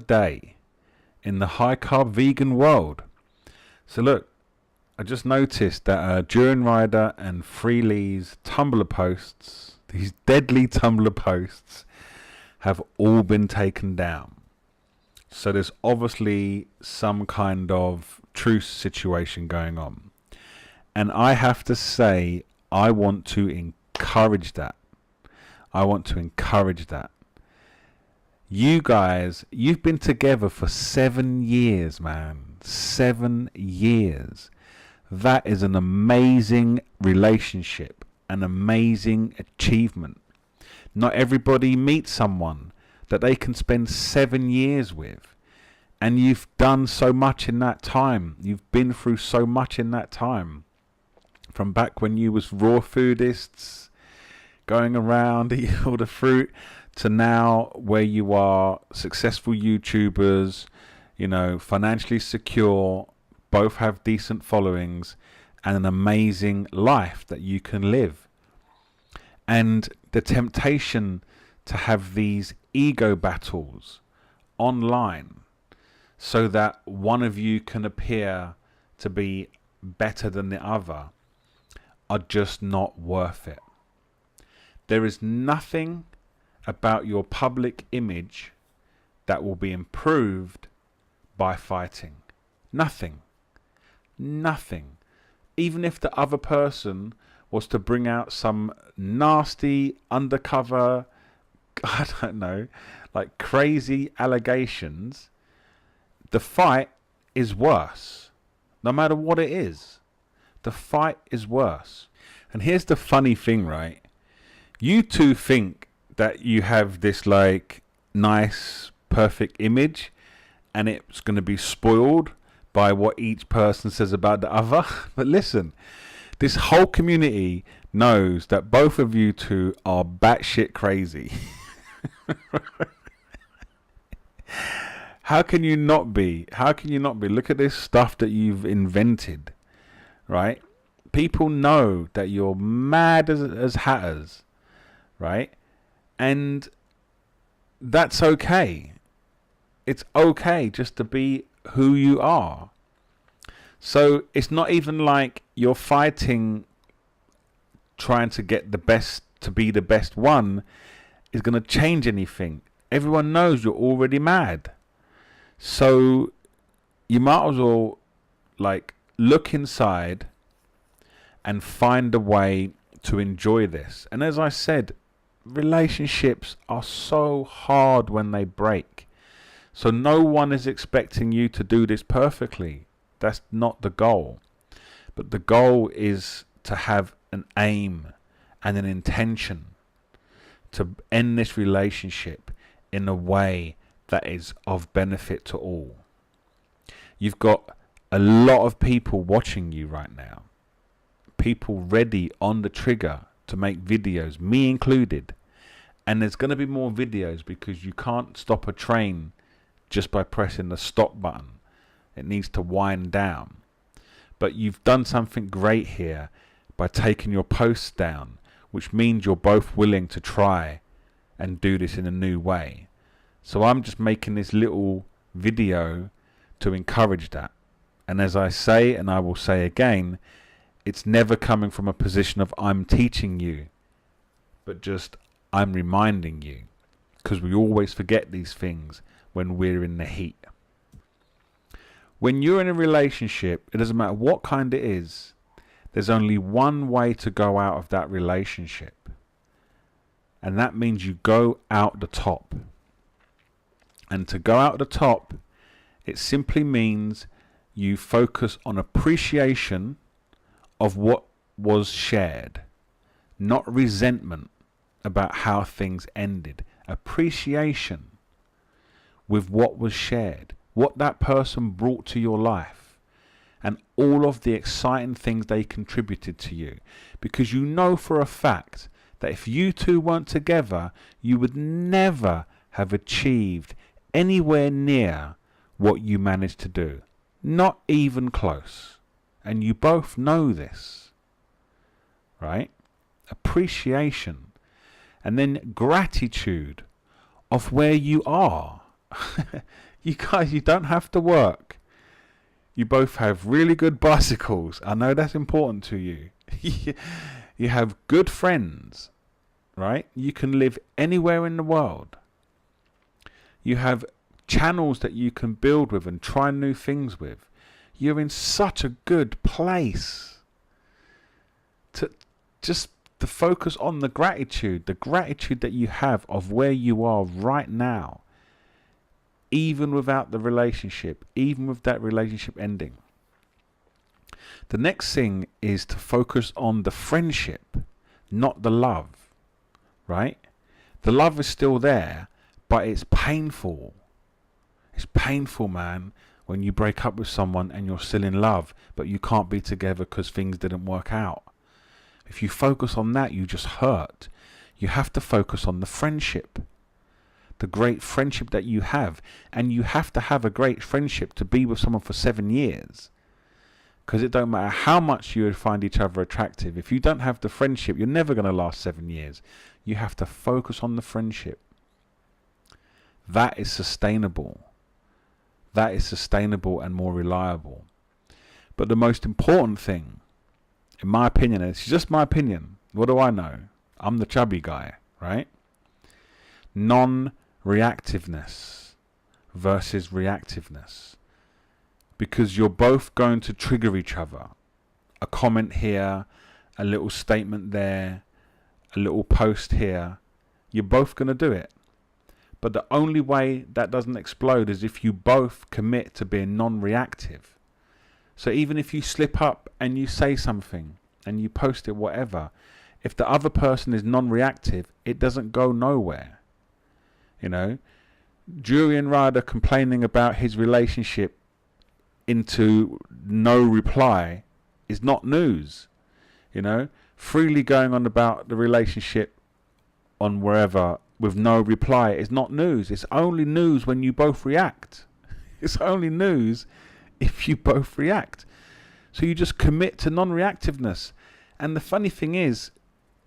day in the high carb vegan world. So look, I just noticed that Diddlyrider and Fraudlee's Tumblr posts, these deadly Tumblr posts, have all been taken down. So there's obviously some kind of truce situation going on. And I have to say, I want to encourage that. I want to encourage that. You guys, you've been together for 7 years, man. 7 years. That is an amazing relationship, an amazing achievement. Not everybody meets someone that they can spend 7 years with. And you've done so much in that time. You've been through so much in that time. From back when you was raw foodists, going around eating all the fruit, to now where you are successful YouTubers, you know, financially secure, both have decent followings and an amazing life that you can live. And the temptation to have these ego battles online so that one of you can appear to be better than the other are just not worth it. There is nothing about your public image that will be improved by fighting. Nothing. Nothing. Even if the other person was to bring out some nasty undercover, I don't know, like crazy allegations, the fight is worse. No matter what it is, the fight is worse. And here's the funny thing, right? You two think that you have this like nice, perfect image, and it's going to be spoiled by what each person says about the other. But listen, this whole community knows that both of you two are batshit crazy. How can you not be? How can you not be? Look at this stuff that you've invented, right? People know that you're mad as hatters, right? And that's okay. It's okay just to be who you are. So it's not even like you're fighting, trying to get the best, to be the best one is going to change anything. Everyone knows you're already mad. So you might as well like look inside and find a way to enjoy this. And as I said, relationships are so hard when they break. So no one is expecting you to do this perfectly. That's not the goal. But the goal is to have an aim and an intention to end this relationship in a way that is of benefit to all. You've got a lot of people watching you right now. People ready on the trigger to make videos, me included. And there's going to be more videos because you can't stop a train just by pressing the stop button. It needs to wind down. But you've done something great here by taking your posts down, which means you're both willing to try and do this in a new way. So I'm just making this little video to encourage that. And as I say, and I will say again, it's never coming from a position of I'm teaching you, but just I'm reminding you, because we always forget these things when we're in the heat. When you're in a relationship, it doesn't matter what kind it is, there's only one way to go out of that relationship. And that means you go out the top. And to go out the top, it simply means you focus on appreciation of what was shared, not resentment about how things ended. Appreciation with what was shared, what that person brought to your life, and all of the exciting things they contributed to you. Because you know for a fact that if you two weren't together, you would never have achieved anywhere near what you managed to do. Not even close. And you both know this, right? Appreciation. And then gratitude of where you are. You guys, you don't have to work. You both have really good bicycles. I know that's important to you. You have good friends, right? You can live anywhere in the world. You have channels that you can build with and try new things with. You're in such a good place to just to focus on the gratitude that you have of where you are right now, even without the relationship, even with that relationship ending. The next thing is to focus on the friendship, not the love, right? The love is still there, but it's painful. It's painful, man, when you break up with someone and you're still in love, but you can't be together because things didn't work out. If you focus on that, you just hurt. You have to focus on the friendship, the great friendship that you have. And you have to have a great friendship to be with someone for 7 years. Because it don't matter how much you find each other attractive. If you don't have the friendship, you're never going to last 7 years. You have to focus on the friendship. That is sustainable. That is sustainable and more reliable. But the most important thing, in my opinion, and it's just my opinion, what do I know? I'm the chubby guy, right? Non-reactiveness versus reactiveness. Because you're both going to trigger each other. A comment here, a little statement there, a little post here. You're both going to do it. But the only way that doesn't explode is if you both commit to being non-reactive. So even if you slip up and you say something and you post it, whatever, if the other person is non-reactive, it doesn't go nowhere. You know, Diddlyrider complaining about his relationship into no reply is not news. You know, freely going on about the relationship on wherever with no reply is not news. It's only news when you both react. It's only news if you both react. So you just commit to non-reactiveness. And the funny thing is,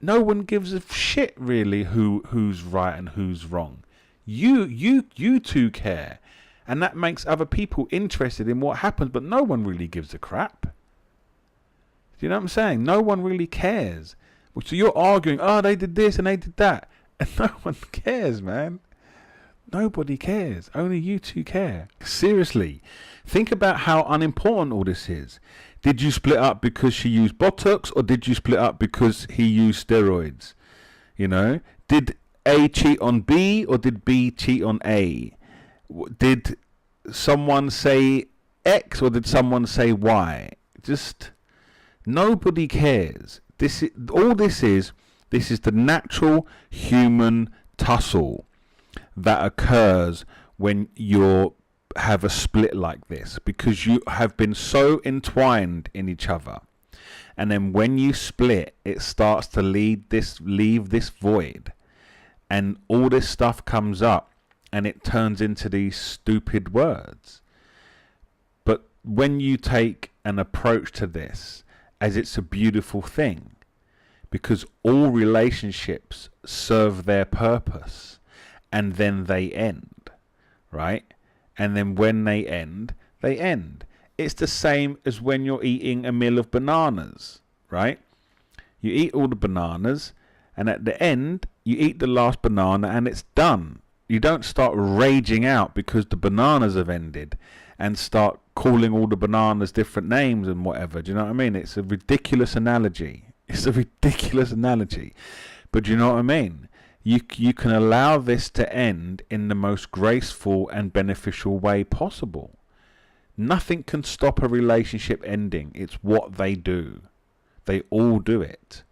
no one gives a shit really who's right and who's wrong. You two care. And that makes other people interested in what happens, but no one really gives a crap. Do you know what I'm saying? No one really cares. So you're arguing, oh, they did this and they did that. And no one cares, man. Nobody cares. Only you two care. Seriously, think about how unimportant all this is. Did you split up because she used Botox, or did you split up because he used steroids? You know, did A cheat on B, or did B cheat on A? Did someone say X, or did someone say Y? Just nobody cares. This is the natural human tussle that occurs when you have a split like this, because you have been so entwined in each other, and then when you split, it starts to leave this void, and all this stuff comes up, and it turns into these stupid words. But when you take an approach to this as it's a beautiful thing, because all relationships serve their purpose, and then they end, right? And then when they end, they end. It's the same as when you're eating a meal of bananas, right? You eat all the bananas, and at the end, you eat the last banana, and it's done. You don't start raging out because the bananas have ended and start calling all the bananas different names and whatever. Do you know what I mean? It's a ridiculous analogy. It's a ridiculous analogy. But do you know what I mean? You can allow this to end in the most graceful and beneficial way possible. Nothing can stop a relationship ending. It's what they do. They all do it.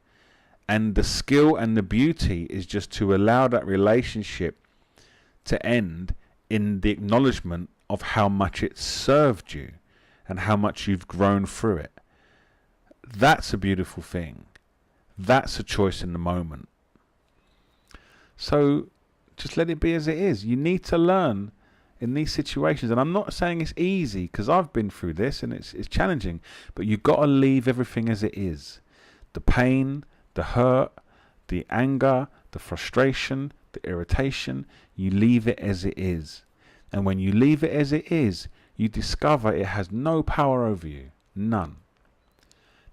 And the skill and the beauty is just to allow that relationship to end in the acknowledgement of how much it served you and how much you've grown through it. That's a beautiful thing. That's a choice in the moment. So just let it be as it is. You need to learn in these situations. And I'm not saying it's easy, because I've been through this and it's challenging. But you've got to leave everything as it is. The pain, the hurt, the anger, the frustration, the irritation. You leave it as it is. And when you leave it as it is, you discover it has no power over you. None.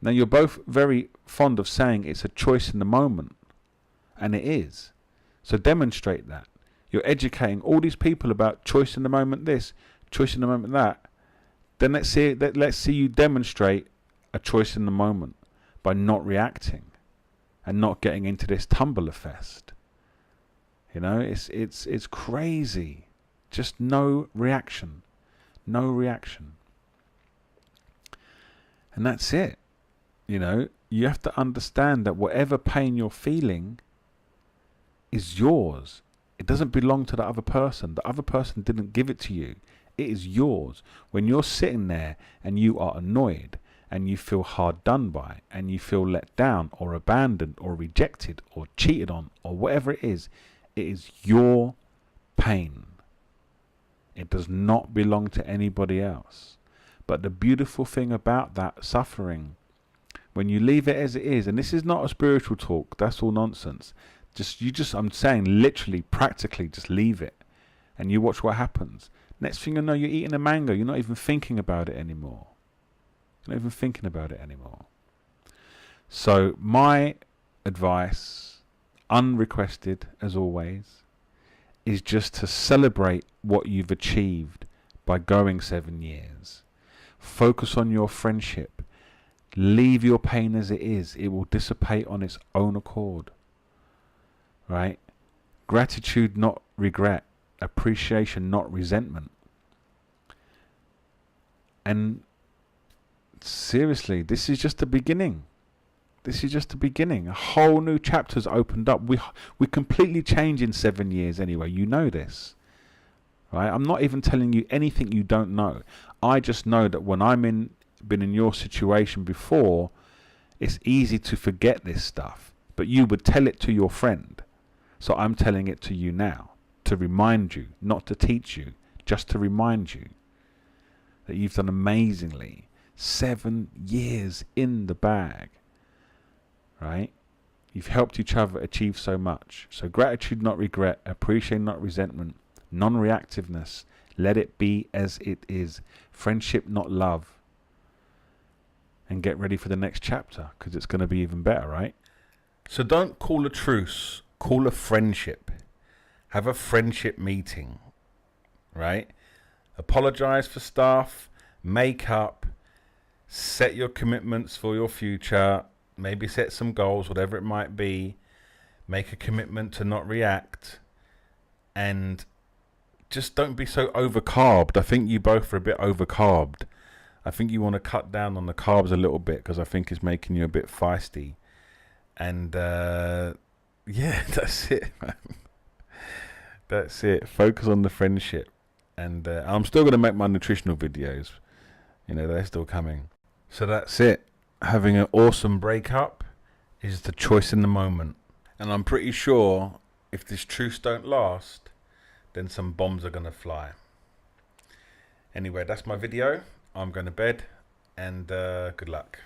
Now, you're both very fond of saying it's a choice in the moment. And it is. So demonstrate that. You're educating all these people about choice in the moment this, choice in the moment that. Then let's see you demonstrate a choice in the moment by not reacting and not getting into this tumbler fest. You know, it's crazy. Just no reaction. No reaction. And that's it. You know, you have to understand that whatever pain you're feeling is yours. It doesn't belong to the other person. The other person didn't give it to you. It is yours. When you're sitting there and you are annoyed and you feel hard done by and you feel let down or abandoned or rejected or cheated on or whatever it is your pain. It does not belong to anybody else. But the beautiful thing about that suffering, when you leave it as it is, and this is not a spiritual talk, that's all nonsense. I'm saying literally, practically, just leave it. And you watch what happens. Next thing you know, you're eating a mango. You're not even thinking about it anymore. You're not even thinking about it anymore. So my advice, unrequested as always, is just to celebrate what you've achieved by going 7 years. Focus on your friendship. Leave your pain as it is. It will dissipate on its own accord. Right? Gratitude, not regret. Appreciation, not resentment. And seriously, this is just the beginning. This is just the beginning. A whole new chapter's opened up. We completely change in 7 years anyway. You know this. Right? I'm not even telling you anything you don't know. I just know that when been in your situation before, it's easy to forget this stuff. But you would tell it to your friend. So I'm telling it to you now. To remind you, not to teach you, just to remind you that you've done amazingly. 7 years in the bag. Right? You've helped each other achieve so much. So gratitude, not regret. Appreciate, not resentment. Non-reactiveness. Let it be as it is. Friendship, not love. And get ready for the next chapter, because it's going to be even better, right? So don't call a truce. Call a friendship. Have a friendship meeting. Right? Apologize for stuff. Make up. Set your commitments for your future. Maybe set some goals, whatever it might be. Make a commitment to not react. And just don't be so overcarbed. I think you both are a bit overcarbed. I think you want to cut down on the carbs a little bit, because I think it's making you a bit feisty. And yeah, that's it, man. That's it. Focus on the friendship. And I'm still going to make my nutritional videos. You know, they're still coming. So that's it. Having an awesome breakup is the choice in the moment. And I'm pretty sure if this truce don't last, then some bombs are going to fly. Anyway, that's my video. I'm going to bed, and good luck.